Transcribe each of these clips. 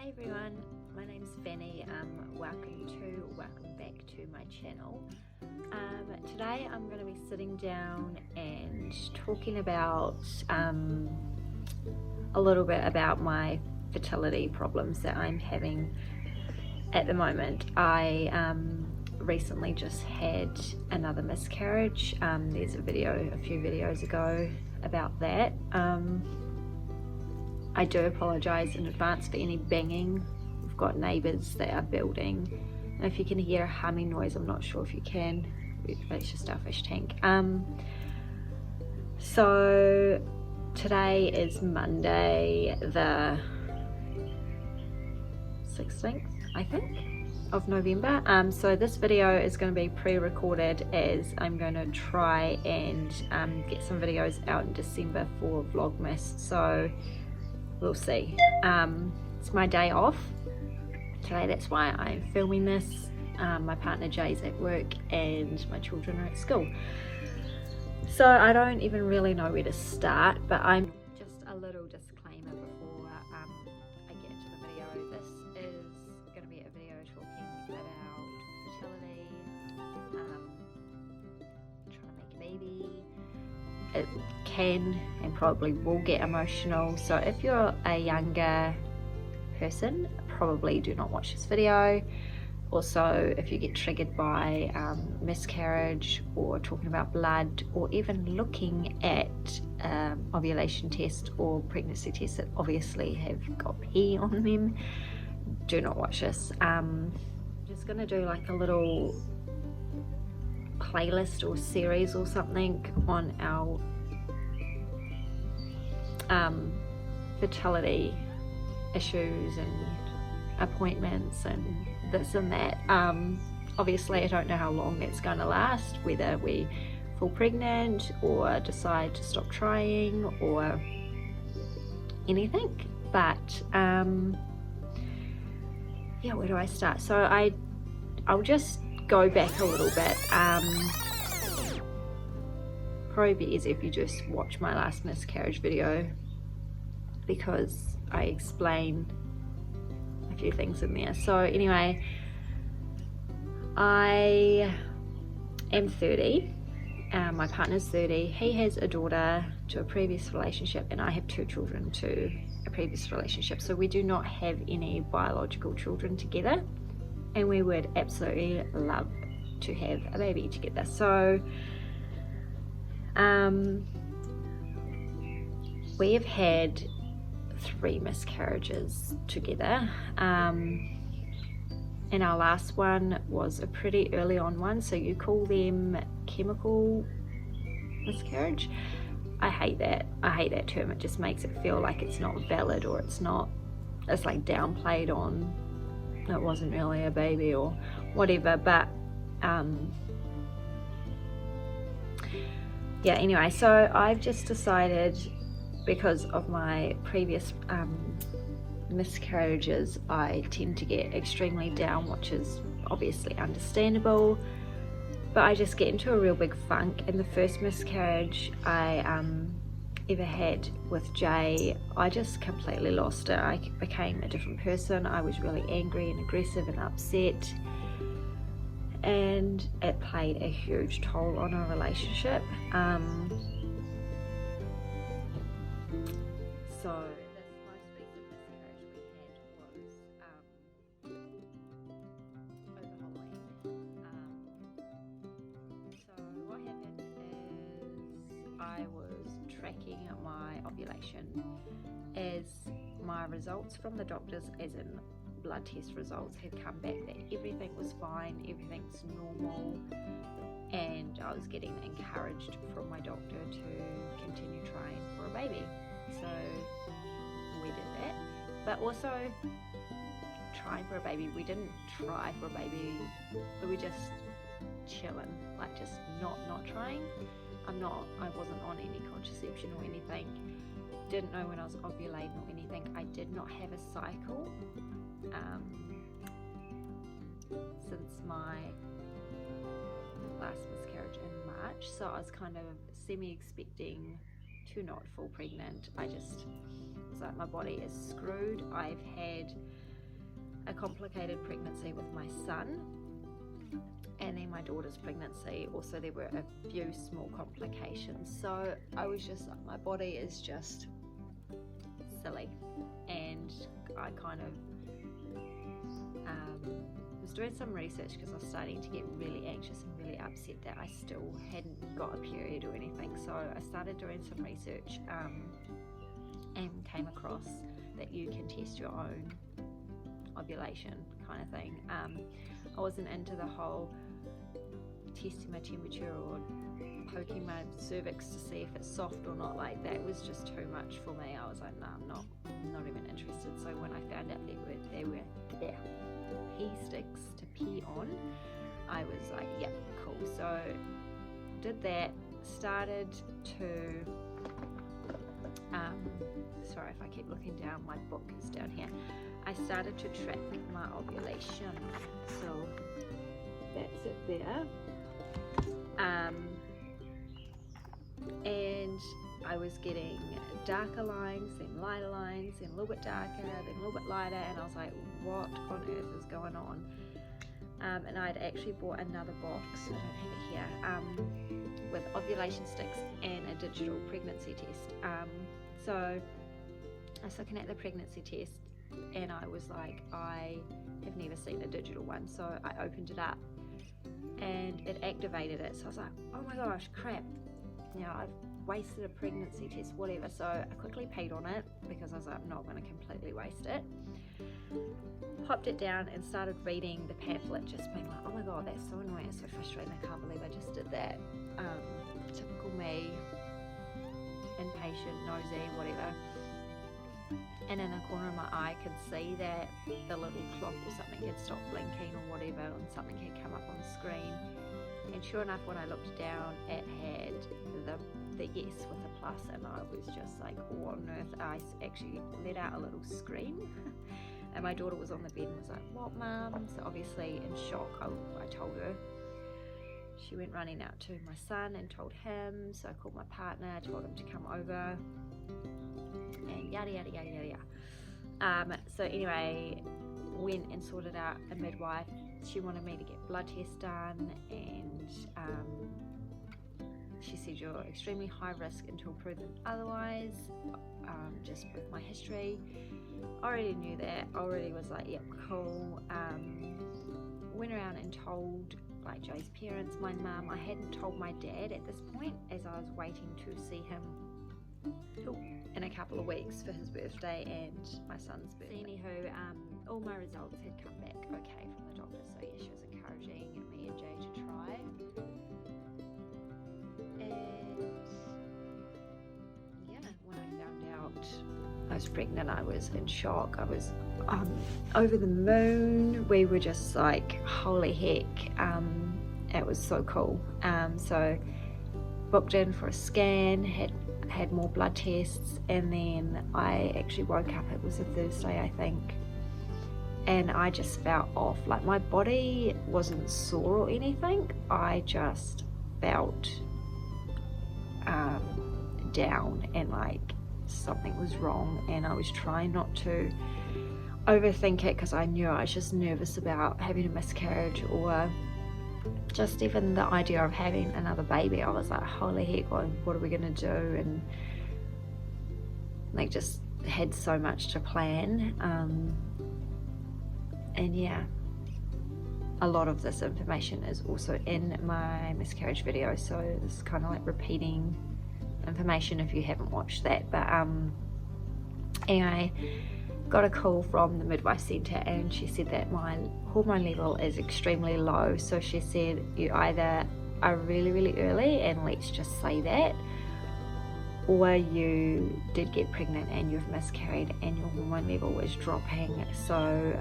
Hi everyone, my name's Fanny. Welcome back to my channel. Today I'm going to be sitting down and talking about a little bit about my fertility problems that I'm having at the moment. I recently just had another miscarriage. There's a few videos ago about that. I do apologise in advance for any banging. We've got neighbours that are building, and if you can hear a humming noise, I'm not sure if you can. It's just our fish tank. So today is Monday the 16th, I think, of November. So this video is going to be pre-recorded, as I'm going to try and get some videos out in December for Vlogmas. So we'll see. It's my day off today, that's why I'm filming this. My partner Jay's at work and my children are at school, so I don't even really know where to start. But I'm just a little disclaimer before I get into the video. This is going to be a video talking about fertility, trying to make a baby. It can and probably will get emotional, so if you're a younger person, probably do not watch this video. Also, if you get triggered by miscarriage or talking about blood, or even looking at ovulation test or pregnancy tests that obviously have got pee on them, do not watch this. I'm just gonna do like a little playlist or series or something on our fertility issues and appointments and this and that. Obviously I don't know how long it's going to last, whether we fall pregnant or decide to stop trying or anything, but yeah, where do I start? So I'll just go back a little bit. Probably be easier if you just watch my last miscarriage video, because I explain a few things in there. So anyway, I am 30, my partner's 30, he has a daughter to a previous relationship, and I have 2 children to a previous relationship. So we do not have any biological children together, and we would absolutely love to have a baby together. So we have had 3 miscarriages together, and our last one was a pretty early on one, so you call them chemical miscarriage. I hate that term. It just makes it feel like it's not valid, or it's like downplayed on it wasn't really a baby or whatever. But yeah, anyway, so I've just decided, because of my previous miscarriages, I tend to get extremely down, which is obviously understandable, but I just get into a real big funk. And the first miscarriage I ever had with Jay, I just completely lost it. I became a different person. I was really angry and aggressive and upset, and it played a huge toll on our relationship. So the most recent miscarriage we had was over Halloween. So what happened is I was tracking my ovulation, as my results from the doctors, as in blood test results, had come back that everything was fine, everything's normal, and I was getting encouraged from my doctor to continue trying for a baby. So we did that, but also trying for a baby, we didn't try for a baby, we were just chilling, like just not trying. I wasn't on any contraception or anything, didn't know when I was ovulating or anything. I did not have a cycle since my last miscarriage in March, so I was kind of semi-expecting to not fall pregnant. I just was like, my body is screwed. I've had a complicated pregnancy with my son, and then my daughter's pregnancy also there were a few small complications. So I was just like, my body is just silly, and I kind of was doing some research because I was starting to get really anxious and really upset that I still hadn't got a period or anything. So I started doing some research and came across that you can test your own ovulation kind of thing. I wasn't into the whole testing my temperature or poking my cervix to see if it's soft or not. Like, that was just too much for me. I was like, no, I'm not even interested. So when I found out there were pee sticks to pee on, I was like, yep, cool. So did that, started to sorry if I keep looking down, my book is down here. I started to track my ovulation, so that's it there. And I was getting darker lines, then lighter lines, then a little bit darker, then a little bit lighter, and I was like, what on earth is going on? And I'd actually bought another box, I don't have it here, with ovulation sticks and a digital pregnancy test. So I was looking at the pregnancy test and I was like, I have never seen a digital one. So I opened it up and it activated it. So I was like, oh my gosh, crap. You know, I've wasted a pregnancy test, whatever. So I quickly paid on it because I was like, I'm not going to completely waste it. Popped it down and started reading the pamphlet, just being like, oh my god, that's so annoying, it's so frustrating, I can't believe I just did that. Typical me, impatient, nosy, whatever. And in the corner of my eye, I could see that the little clock or something had stopped blinking or whatever, and something had come up on the screen. And sure enough, when I looked down, it had the yes with a plus, and I was just like, what on earth? I actually let out a little scream. And my daughter was on the bed and was like, what, mum? So obviously in shock, I told her. She went running out to my son and told him. So I called my partner, told him to come over, and yada yada yada yada yada. So anyway, went and sorted out a midwife. She wanted me to get blood tests done, and she said you're extremely high risk until proven otherwise, just with my history. I already knew that. I already was like, yep, cool. Went around and told like Joe's parents, my mum. I hadn't told my dad at this point, as I was waiting to see him in a couple of weeks for his birthday and my son's birthday. So anywho, all my results had come back okay from the doctor, so yeah, she was encouraging me and Jay to try. And yeah, when I found out I was pregnant, I was in shock. I was over the moon. We were just like, holy heck. It was so cool. So booked in for a scan, had more blood tests, and then I actually woke up, it was a Thursday I think, and I just felt off. Like, my body wasn't sore or anything, I just felt down and like something was wrong, and I was trying not to overthink it because I knew I was just nervous about having a miscarriage, or just even the idea of having another baby. I was like, holy heck, what are we gonna do? And like, just had so much to plan. And yeah, a lot of this information is also in my miscarriage video, so it's kind of like repeating information if you haven't watched that. But anyway, got a call from the midwife centre, and she said that my hormone level is extremely low. So she said, you either are really, really early, and let's just say that, or you did get pregnant and you've miscarried and your hormone level is dropping. So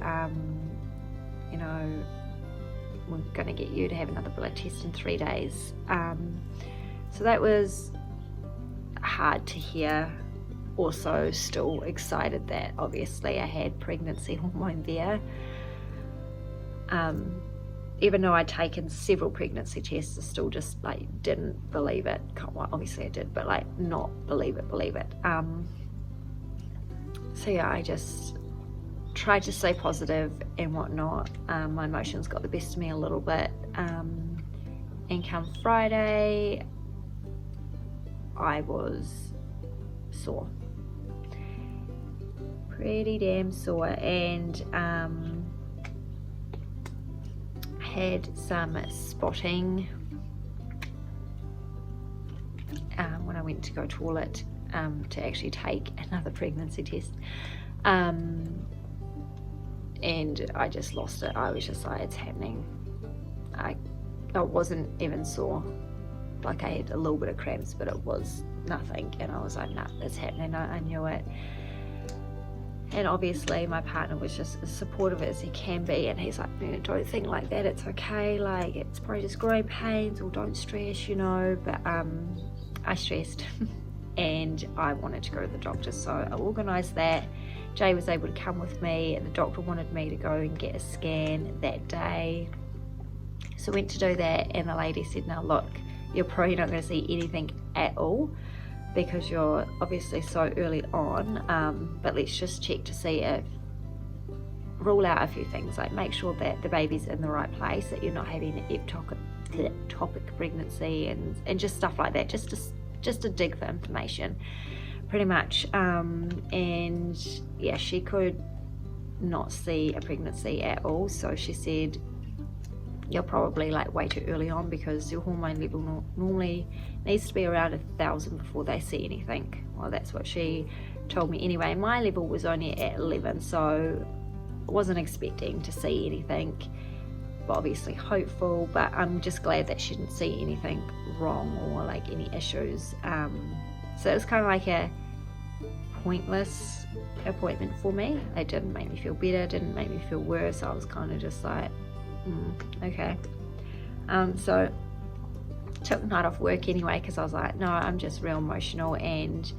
you know, we're going to get you to have another blood test in 3 days. So that was hard to hear. Also still excited that obviously I had pregnancy hormone there. Even though I'd taken several pregnancy tests, I still just like didn't believe it. Well, obviously I did, but like not believe it. So yeah, I just tried to stay positive and whatnot. My emotions got the best of me a little bit, and come Friday I was sore, pretty damn sore, and had some spotting when I went to go toilet to actually take another pregnancy test, and I just lost it. I was just like, it's happening. I wasn't even sore, like I had a little bit of cramps, but it was nothing, and I was like, nah, it's happening. I knew it. And obviously my partner was just as supportive as he can be, and he's like, don't think like that, it's okay, like it's probably just growing pains, or don't stress, you know. But I stressed and I wanted to go to the doctor, so I organised that. Jay was able to come with me, and the doctor wanted me to go and get a scan that day, so I went to do that, and the lady said, now look, you're probably not going to see anything at all because you're obviously so early on, but let's just check to see if, rule out a few things, like make sure that the baby's in the right place, that you're not having an ectopic pregnancy, and just stuff like that, just to dig for information, pretty much. And yeah, she could not see a pregnancy at all, so she said, you're probably like way too early on, because your hormone level normally needs to be around 1,000 before they see anything. Well, that's what she told me anyway. My level was only at 11, so I wasn't expecting to see anything, but obviously hopeful. But I'm just glad that she didn't see anything wrong or like any issues. So it was kind of like a pointless appointment for me. It didn't make me feel better, didn't make me feel worse. I was kind of just like, okay. So took the night off work anyway, because I was like, no, I'm just real emotional. And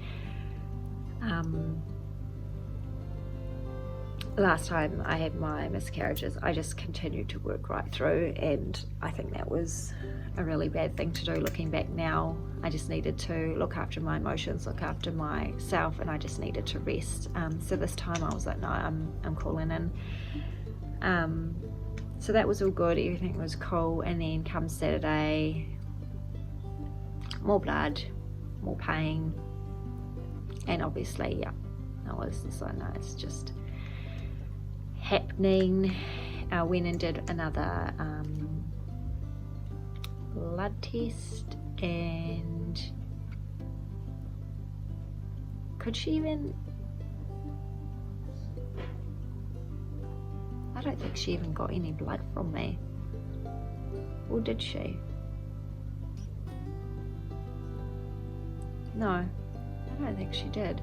last time I had my miscarriages, I just continued to work right through, and I think that was a really bad thing to do looking back now. I just needed to look after my emotions, look after myself, and I just needed to rest. So this time I was like, no, I'm calling in. So that was all good, everything was cool. And then come Saturday, more blood, more pain, and obviously, yeah, I was just like, no, it's just happening. I went and did another blood test, and could she even, I don't think she even got any blood from me, or did she? No, I don't think she did.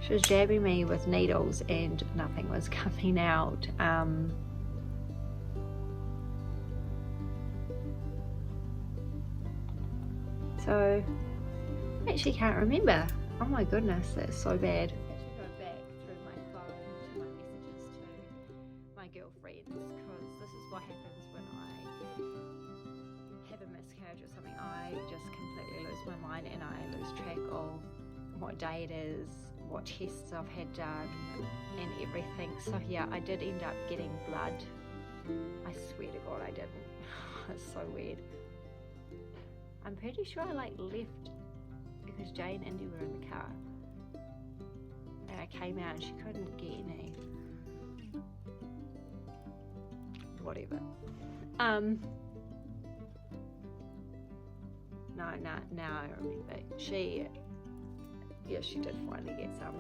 She was jabbing me with needles and nothing was coming out. So I actually can't remember. Oh my goodness, that's so bad. I should go back through my phone to my messages to my girlfriends, because this is what happens when I have a miscarriage or something. I just completely lose my mind, and I lose track of what day it is, what tests I've had done, and everything. So yeah, I did end up getting blood. I swear to God I didn't. It's so weird. I'm pretty sure I like left, because Jay and Indy were in the car, and I came out and she couldn't get any. Whatever. No, now I remember. She did finally get some.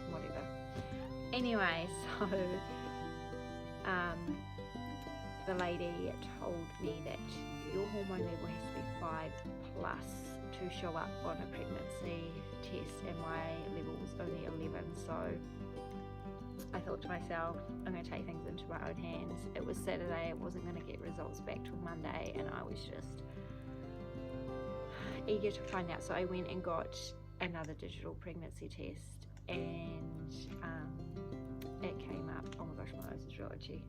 Whatever. Anyway, so the lady told me that your hormone level has to be 5+ to show up on a pregnancy test, and my level was only 11. So I thought to myself, I'm going to take things into my own hands. It was Saturday, I wasn't going to get results back till Monday, and I was just eager to find out. So I went and got another digital pregnancy test, and it came up, oh my gosh, my nose is real itchy.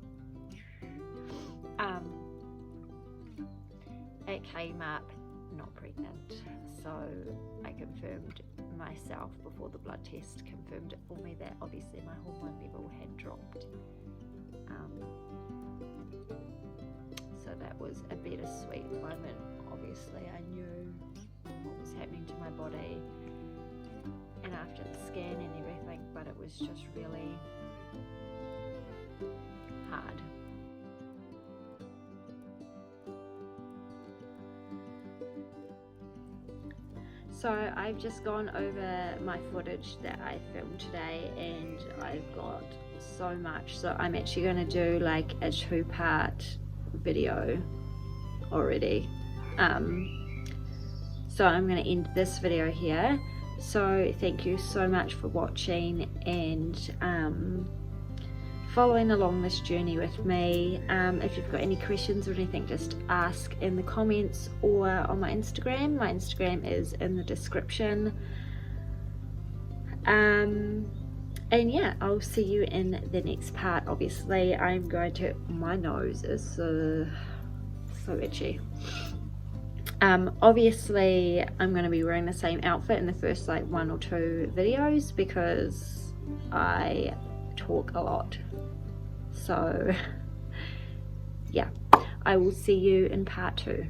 It came up not pregnant. So I confirmed myself before the blood test confirmed it for me that obviously my hormone level had dropped. So that was a bittersweet moment. Obviously I knew what was happening to my body and after the scan and everything, but it was just really hard. So I've just gone over my footage that I filmed today and I've got so much, so I'm actually going to do like a 2-part video already. So I'm going to end this video here. So thank you so much for watching and following along this journey with me. If you've got any questions or anything, just ask in the comments or on my Instagram. My Instagram is in the description. And yeah, I'll see you in the next part. Obviously I'm going to, my nose is so itchy. Obviously I'm going to be wearing the same outfit in the first like 1 or 2 videos because I talk a lot. So yeah, I will see you in part 2.